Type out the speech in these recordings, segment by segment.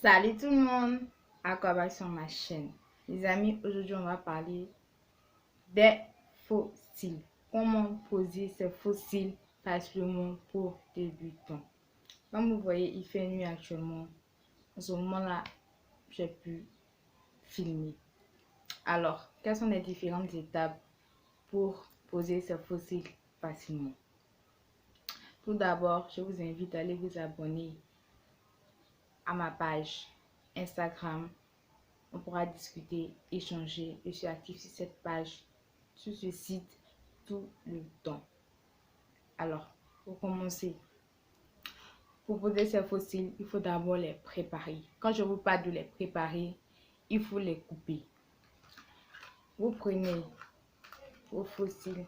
Salut tout le monde, à quoi va sur ma chaîne. Les amis, aujourd'hui on va parler des fossiles. Comment poser ces fossiles facilement pour débutants. Comme vous voyez, il fait nuit actuellement. En ce moment-là, j'ai pu filmer. Alors, quelles sont les différentes étapes pour poser ces fossiles facilement? Tout d'abord, je vous invite à aller vous abonner à ma page Instagram. On pourra discuter, échanger. Je suis active sur cette page, sur ce site, tout le temps. Alors, pour commencer, pour poser ces fossiles, il faut d'abord les préparer. Quand je vous parle de les préparer, il faut les couper. Vous prenez vos fossiles.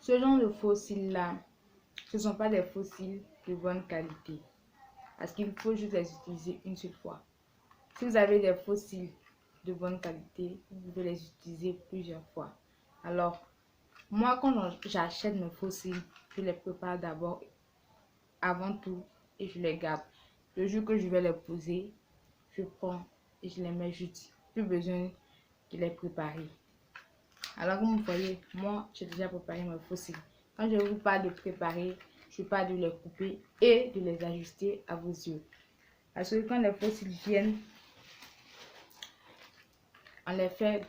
Ce genre de fossiles-là, ce ne sont pas des fossiles de bonne qualité. Parce qu'il faut juste les utiliser une seule fois. Si vous avez des fossiles de bonne qualité, vous pouvez les utiliser plusieurs fois. Alors, moi, quand j'achète mes fossiles, je les prépare d'abord, avant tout, et je les garde. Le jour que je vais les poser, je prends et je les mets juste. Plus besoin de les préparer. Alors, comme vous voyez, moi, j'ai déjà préparé mes fossiles. Quand je vous parle de préparer, je parle de les couper et de les ajuster à vos yeux. Parce que quand les fossiles viennent, on les fait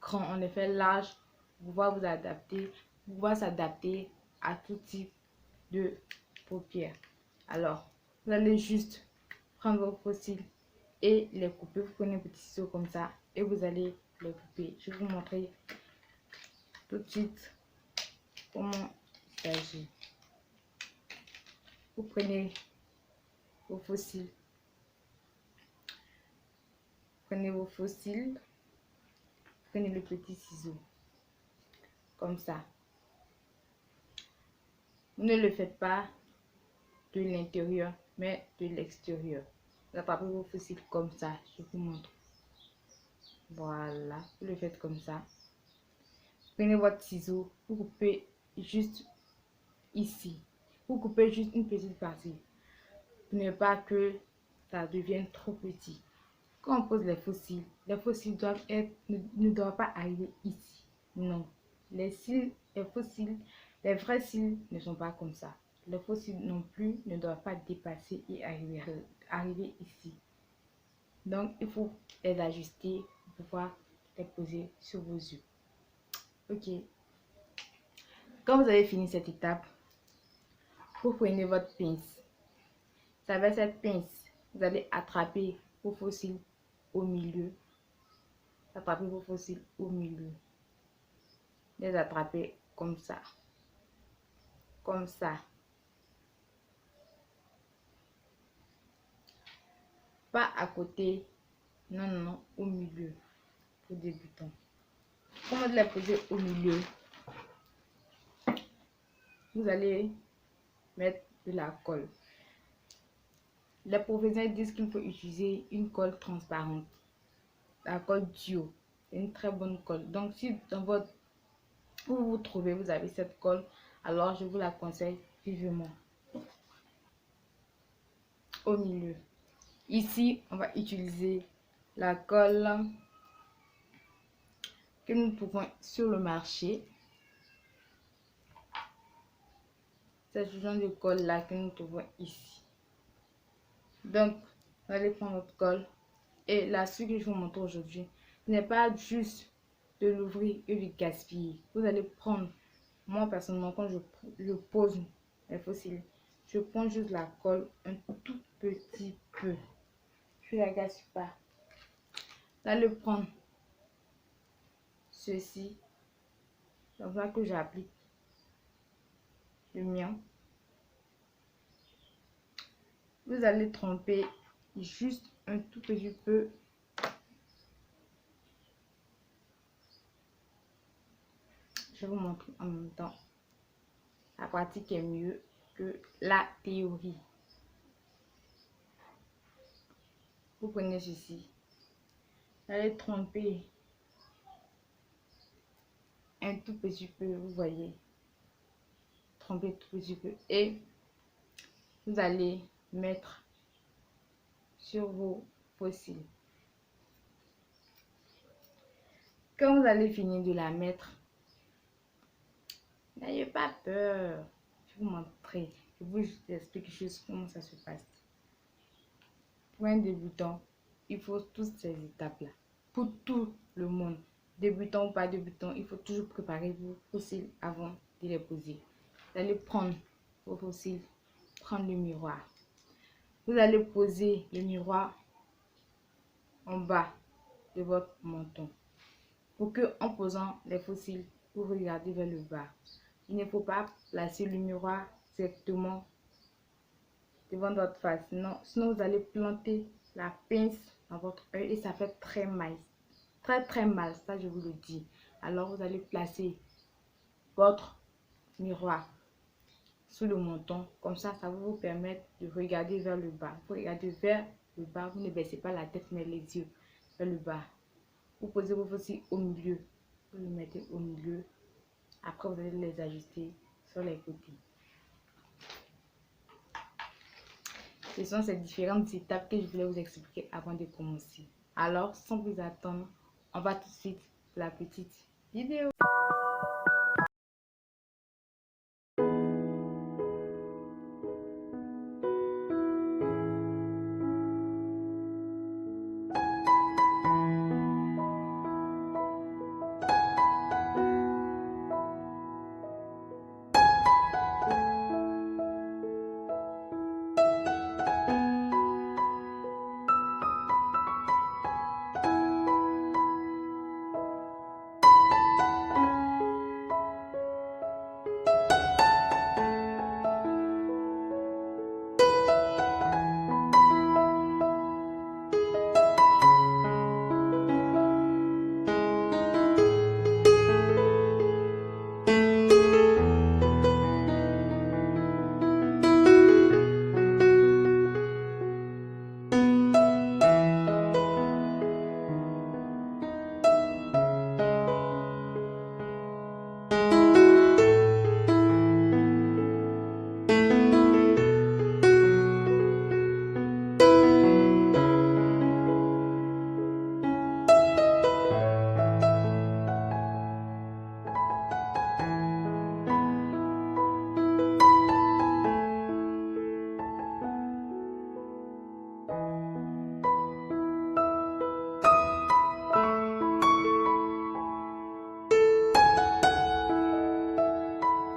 grands, on les fait larges, pour pouvoir vous adapter, pour pouvoir s'adapter à tout type de paupières. Alors, vous allez juste prendre vos fossiles et les couper. Vous prenez un petit ciseau comme ça et vous allez les couper. Je vais vous montrer tout de suite comment il s'agit. Vous prenez vos fossiles. Prenez vos fossiles. Prenez le petit ciseau. Comme ça. Vous ne le faites pas de l'intérieur, mais de l'extérieur. Vous attrapez vos fossiles comme ça. Je vous montre. Voilà. Vous le faites comme ça. Prenez votre ciseau. Vous coupez juste ici. Vous coupez juste une petite partie. Pour ne pas que ça devienne trop petit. Quand on pose les fossiles doivent être, ne doivent pas arriver ici. Non. Les cils, les fossiles, les vrais cils ne sont pas comme ça. Les fossiles non plus ne doivent pas dépasser et arriver ici. Donc, il faut les ajuster pour pouvoir les poser sur vos yeux. Ok. Quand vous avez fini cette étape, vous prenez votre pince. Avec cette pince, vous allez attraper vos fossiles au milieu. Attrapez vos fossiles au milieu. Les attraper comme ça. Comme ça. Pas à côté. Non, non, non. Au milieu. Pour débutants. Comment les poser au milieu? Vous allez mettre de la colle. Les professionnels disent qu'il faut utiliser une colle transparente. La colle duo. C'est une très bonne colle. Donc, si dans votre où vous trouvez, vous avez cette colle, alors je vous la conseille vivement. Au milieu. Ici, on va utiliser la colle que nous trouvons sur le marché. C'est ce genre de colle là que nous trouvons ici. Donc, vous allez prendre votre colle et la suite que je vous montre aujourd'hui n'est pas juste de l'ouvrir et de gaspiller. Vous allez prendre, moi personnellement, quand je pose les fossiles, je prends juste la colle un tout petit peu. Je ne la gaspille pas. Vous allez prendre ceci. C'est comme ça que j'applique le mien. Vous allez tremper juste un tout petit peu. Je vais vous montrer en même temps. La pratique est mieux que la théorie. Vous prenez ceci. Vous allez tremper un tout petit peu, vous voyez. Tremper tout petit peu. Et vous allez mettre sur vos fossiles. Quand vous allez finir de la mettre, n'ayez pas peur. Je vais vous montrer. Je vous explique juste comment ça se passe. Pour un débutant, il faut toutes ces étapes-là. Pour tout le monde, débutant ou pas débutant, il faut toujours préparer vos fossiles avant de les poser. Vous allez prendre vos fossiles, prendre le miroir. Vous allez poser le miroir en bas de votre menton. Pour que, en posant les fossiles, vous regardez vers le bas. Il ne faut pas placer le miroir directement devant votre face. Non, sinon vous allez planter la pince dans votre œil et ça fait très mal. Très mal, ça je vous le dis. Alors vous allez placer votre miroir sous le menton. Comme ça va vous permettre de regarder vers le bas. Vous regardez vers le bas, vous ne baissez pas la tête mais les yeux vers le bas. Vous posez vos fossiles au milieu. Vous le mettez au milieu. Après vous allez les ajuster sur les côtés. Ce sont ces différentes étapes que je voulais vous expliquer avant de commencer. Alors, sans plus attendre, on va tout de suite pour la petite vidéo.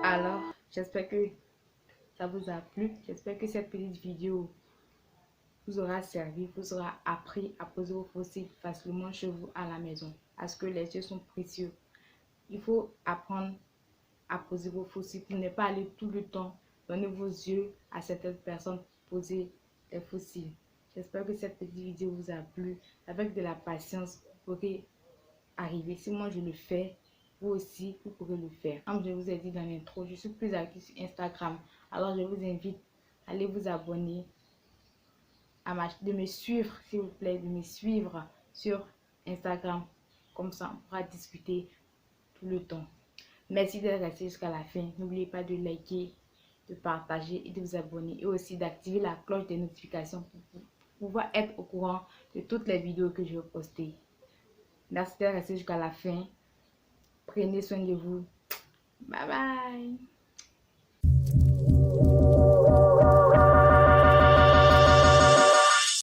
Alors, j'espère que ça vous a plu. J'espère que cette petite vidéo vous aura servi, vous aura appris à poser vos fossiles facilement chez vous à la maison. Parce que les yeux sont précieux. Il faut apprendre à poser vos fossiles pour ne pas aller tout le temps donner vos yeux à certaines personnes pour poser les fossiles. J'espère que cette petite vidéo vous a plu. Avec de la patience, vous pourrez arriver. Si moi je le fais, vous aussi, vous pourrez le faire. Comme je vous ai dit dans l'intro, je suis plus active sur Instagram. Alors je vous invite à aller vous abonner, de me suivre, s'il vous plaît, de me suivre sur Instagram. Comme ça, on pourra discuter tout le temps. Merci d'être resté jusqu'à la fin. N'oubliez pas de liker, de partager et de vous abonner. Et aussi d'activer la cloche des notifications pour pouvoir être au courant de toutes les vidéos que je vais poster. Merci d'être resté jusqu'à la fin. Prenez soin de vous. Bye bye.